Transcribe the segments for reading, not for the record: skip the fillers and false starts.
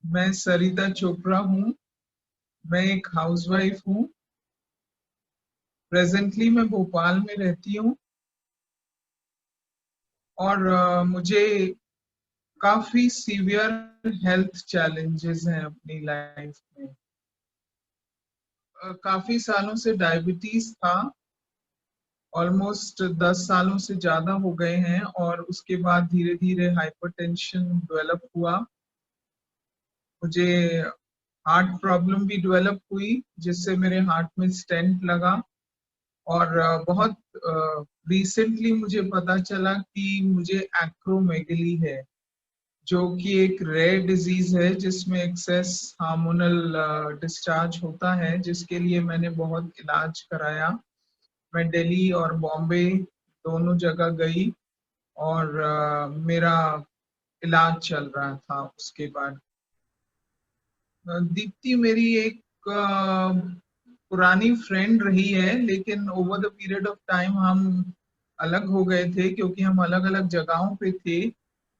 मैं सरिता चोपड़ा हूँ। मैं एक हाउसवाइफ हूँ। प्रेजेंटली मैं भोपाल में रहती हूँ और मुझे काफी सीवियर हेल्थ चैलेंजेस हैं अपनी लाइफ में। काफी सालों से डायबिटीज था। ऑलमोस्ट 10 सालों से ज्यादा हो गए हैं और उसके बाद धीरे धीरे हाइपरटेंशन डेवलप हुआ। मुझे हार्ट प्रॉब्लम भी डेवलप हुई जिससे मेरे हार्ट में स्टेंट लगा। और बहुत रिसेंटली मुझे पता चला कि मुझे एक्रोमेगली है, जो कि एक रेयर डिजीज है जिसमें एक्सेस हार्मोनल डिस्चार्ज होता है, जिसके लिए मैंने बहुत इलाज कराया। मैं दिल्ली और बॉम्बे दोनों जगह गई और मेरा इलाज चल रहा था। उसके बाद दीप्ति मेरी एक पुरानी फ्रेंड रही है, लेकिन over the period of time हम अलग हो गए थे क्योंकि हम अलग अलग जगहों पे थे।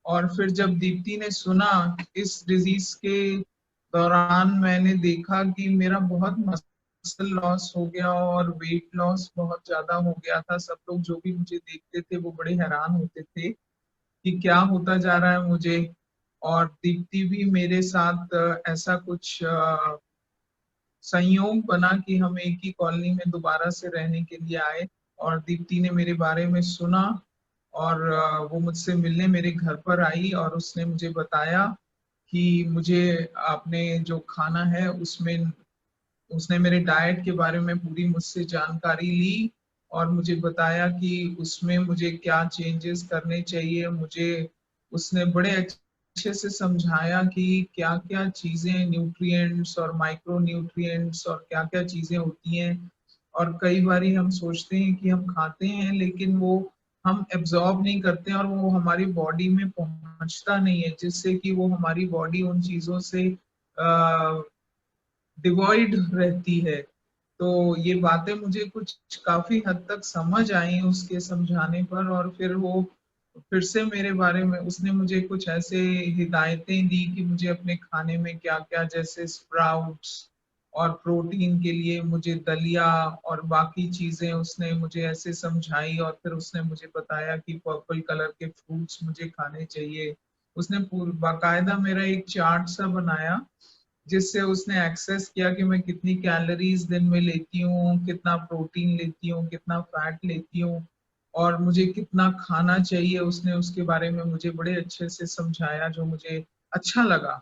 और फिर जब दीप्ति ने सुना इस डिजीज के दौरान, मैंने देखा कि मेरा बहुत मसल लॉस हो गया और वेट लॉस बहुत ज्यादा हो गया था। सब लोग जो भी मुझे देखते थे वो बड़े हैरान होते थे कि क्या होता जा रहा है मुझे। और दीप्ति भी मेरे साथ ऐसा कुछ संयोग बना कि हम एक ही कॉलोनी में दोबारा से रहने के लिए आए। और दीप्ति ने मेरे बारे में सुना और वो मुझसे मिलने मेरे घर पर आई और उसने मुझे बताया कि मुझे आपने जो खाना है उसमें, उसने मेरे डाइट के बारे में पूरी मुझसे जानकारी ली और मुझे बताया कि उसमें मुझे क्या चेंजेस करने चाहिए। मुझे उसने बड़े अच्छे से समझाया कि क्या क्या चीजें, न्यूट्रिएंट्स और माइक्रो न्यूट्रिएंट्स और क्या क्या चीजें होती हैं। और कई बारी हम सोचते हैं कि हम खाते हैं लेकिन वो हम एब्जॉर्ब नहीं करते हैं और वो हमारी बॉडी में पहुंचता नहीं है, जिससे कि वो हमारी बॉडी उन चीजों से डिवॉइड रहती है। तो ये बातें मुझे कुछ काफी हद तक समझ आई उसके समझाने पर। और फिर वो फिर से मेरे बारे में उसने मुझे कुछ ऐसे हिदायतें दी कि मुझे अपने खाने में क्या क्या, जैसे स्प्राउट्स, और प्रोटीन के लिए मुझे दलिया और बाकी चीजें उसने मुझे ऐसे समझाई। और फिर उसने मुझे बताया कि पर्पल कलर के फ्रूट्स मुझे खाने चाहिए। उसने बाकायदा मेरा एक चार्ट सा बनाया जिससे उसने एक्सेस किया कि मैं कितनी कैलोरीज दिन में लेती हूँ, कितना प्रोटीन लेती हूँ, कितना फैट लेती हूँ और मुझे कितना खाना चाहिए। उसने उसके बारे में मुझे बड़े अच्छे से समझाया जो मुझे अच्छा लगा।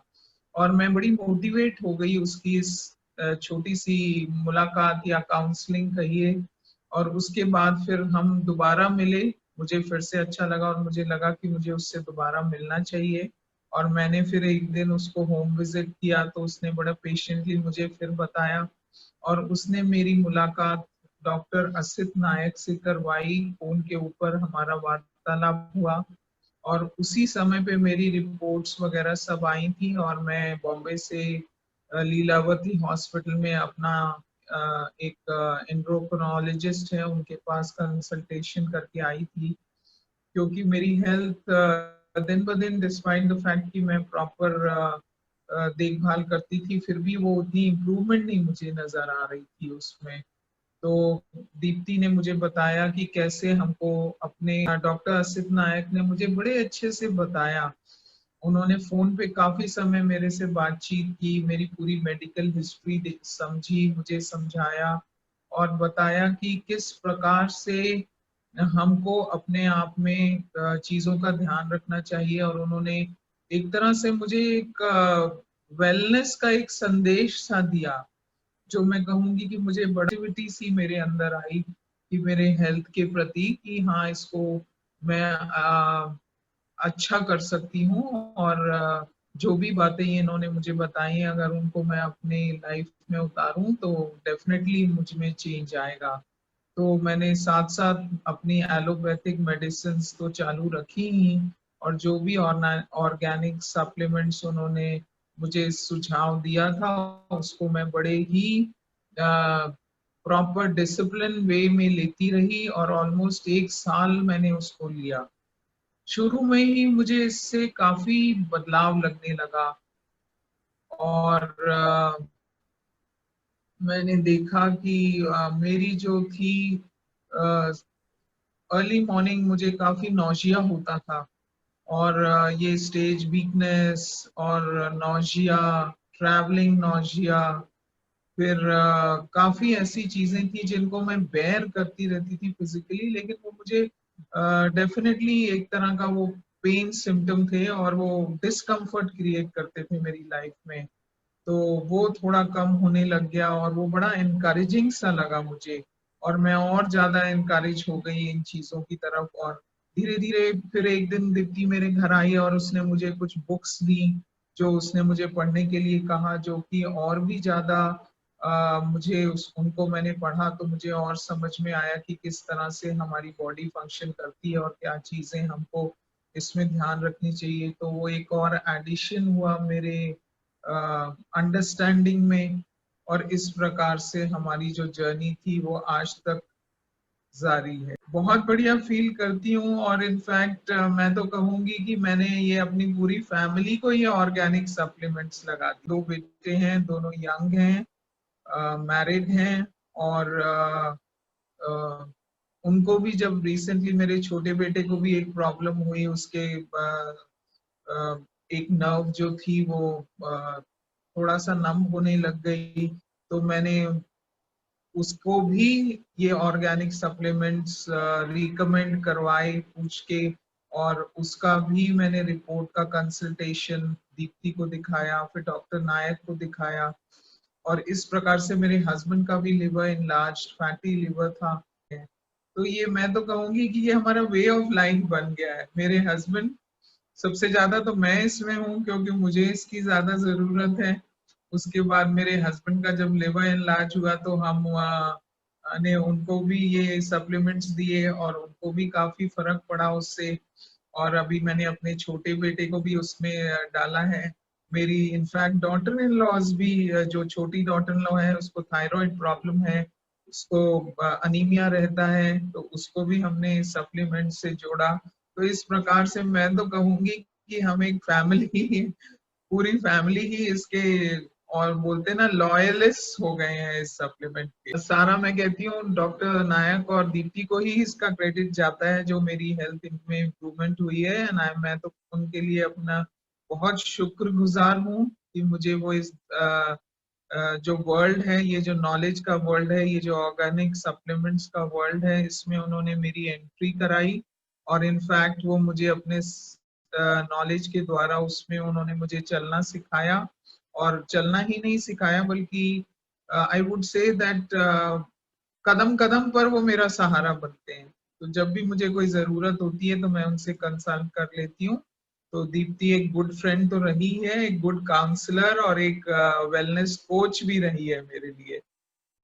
और मैं बड़ी मोटिवेट हो गई उसकी इस छोटी सी मुलाकात या काउंसलिंग कहिए। और उसके बाद फिर हम दोबारा मिले। मुझे फिर से अच्छा लगा और मुझे लगा कि मुझे उससे दोबारा मिलना चाहिए। और मैंने फिर एक दिन उसको होम विजिट किया तो उसने बड़ा पेशेंटली मुझे फिर बताया। और उसने मेरी मुलाकात डॉक्टर असित नायक से करवाई। फोन के ऊपर हमारा वार्तालाप हुआ और उसी समय पे मेरी रिपोर्ट्स वगैरह सब आई थी और मैं बॉम्बे से लीलावती हॉस्पिटल में अपना एक एंड्रोक्रोनोलॉजिस्ट है उनके पास कंसल्टेशन करके आई थी। क्योंकि मेरी हेल्थ दिन ब दिन, डिस्पाइट द फैक्ट कि मैं प्रॉपर देखभाल करती थी, फिर भी वो उतनी इम्प्रूवमेंट नहीं मुझे नजर आ रही थी उसमें। तो दीप्ति ने मुझे बताया कि कैसे हमको अपने, डॉक्टर असित नायक ने मुझे बड़े अच्छे से बताया। उन्होंने फोन पे काफी समय मेरे से बातचीत की, मेरी पूरी मेडिकल हिस्ट्री समझी, मुझे समझाया और बताया कि किस प्रकार से हमको अपने आप में चीजों का ध्यान रखना चाहिए। और उन्होंने एक तरह से मुझे एक वेलनेस का एक संदेश सा दिया, जो मैं कहूंगी कि मुझे बड़ी एक्टिविटी सी मेरे अंदर आई कि मेरे हेल्थ के प्रति, कि हाँ इसको मैं अच्छा कर सकती हूँ। और जो भी बातें ये इन्होंने मुझे बताई हैं, अगर उनको मैं अपनी लाइफ में उतारूं तो डेफिनेटली मुझ में चेंज आएगा। तो मैंने साथ साथ अपनी एलोपैथिक मेडिसिन तो चालू रखी ही, और जो भी ऑर्गेनिक सप्लीमेंट्स उन्होंने मुझे सुझाव दिया था उसको मैं बड़े ही प्रॉपर डिसिप्लिन वे में लेती रही। और ऑलमोस्ट 1 साल मैंने उसको लिया। शुरू में ही मुझे इससे काफी बदलाव लगने लगा। और मैंने देखा कि मेरी जो थी अर्ली मॉर्निंग मुझे काफी नौशिया होता था, और ये स्टेज वीकनेस और नौशिया, ट्रैवलिंग नौशिया, फिर काफी ऐसी चीजें थी जिनको मैं बेयर करती रहती थी फिजिकली, लेकिन वो मुझे डेफिनेटली एक तरह का वो पेन सिम्टम थे और वो डिस्कम्फर्ट क्रिएट करते थे मेरी लाइफ में। तो वो थोड़ा कम होने लग गया और वो बड़ा इनकरेजिंग सा लगा मुझे, और मैं और ज्यादा इनकरेज हो गई इन चीजों की तरफ। और धीरे धीरे फिर एक दिन दीप्ति मेरे घर आई और उसने मुझे कुछ बुक्स दी, जो उसने मुझे पढ़ने के लिए कहा, जो कि और भी ज्यादा मुझे उनको मैंने पढ़ा तो मुझे और समझ में आया कि किस तरह से हमारी बॉडी फंक्शन करती है और क्या चीजें हमको इसमें ध्यान रखनी चाहिए। तो वो एक और एडिशन हुआ मेरे अंडरस्टैंडिंग में, और इस प्रकार से हमारी जो जर्नी थी वो आज तक जारी है। बहुत बढ़िया फील करती हूँ, और इनफैक्ट मैं तो कहूंगी कि मैंने ये अपनी पूरी फैमिली को ये ऑर्गेनिक सप्लीमेंट्स लगा दी। 2 बेटे हैं, दोनों यंग हैं, मैरिड हैं, और उनको भी जब रिसेंटली मेरे छोटे बेटे को भी एक प्रॉब्लम हुई, उसके एक नर्व जो थी वो थोड़ा सा नम होने लग गई, तो मैंने उसको भी ये ऑर्गेनिक सप्लीमेंट्स रिकमेंड करवाए पूछ के, और उसका भी मैंने रिपोर्ट का कंसल्टेशन दीप्ति को दिखाया, फिर डॉक्टर नायक को दिखाया। और इस प्रकार से मेरे हस्बैंड का भी लिवर इनलार्ज्ड फैटी लिवर था। तो ये मैं तो कहूंगी कि ये हमारा वे ऑफ लाइफ बन गया है। मेरे हस्बैंड सबसे ज्यादा तो मैं इसमें हूँ क्योंकि मुझे इसकी ज्यादा जरूरत है। उसके बाद मेरे हस्बैंड का जब लिवर इनलार्ज हुआ तो हम ने उनको भी ये सप्लीमेंट्स दिए और उनको भी काफी फर्क पड़ा उससे। और अभी मैंने अपने छोटे बेटे को भी उसमें डाला है। मेरी इनफैक्ट डॉटर इन लॉज भी, जो छोटी डॉटर इन लॉ है उसको थायराइड प्रॉब्लम है, उसको अनीमिया रहता है, तो उसको भी हमने सप्लीमेंट से जोड़ा। तो इस प्रकार से मैं तो कहूंगी कि हम एक फैमिली, पूरी फैमिली ही इसके, और बोलते हैं ना, लॉयलिस्ट हो गए हैं इस सप्लीमेंट के। सारा मैं कहती हूँ डॉक्टर नायक और दीप्ति को ही इसका क्रेडिट जाता है, जो मेरी हेल्थ में इम्प्रूवमेंट हुई है। एंड मैं तो उनके लिए अपना बहुत शुक्रगुजार हूँ कि मुझे वो इस जो वर्ल्ड है, ये जो नॉलेज का वर्ल्ड है, ये जो ऑर्गेनिक सप्लीमेंट्स का वर्ल्ड है, इसमें उन्होंने मेरी एंट्री कराई। और इनफैक्ट वो मुझे अपने नॉलेज के द्वारा उसमें उन्होंने मुझे चलना सिखाया, और चलना ही नहीं सिखाया बल्कि आई वुड से दैट कदम कदम पर वो मेरा सहारा बनते हैं। तो जब भी मुझे कोई जरूरत होती है तो मैं उनसे कंसल्ट कर लेती हूँ। तो दीप्ति एक गुड फ्रेंड तो रही है, एक गुड काउंसलर और एक वेलनेस कोच भी रही है मेरे लिए।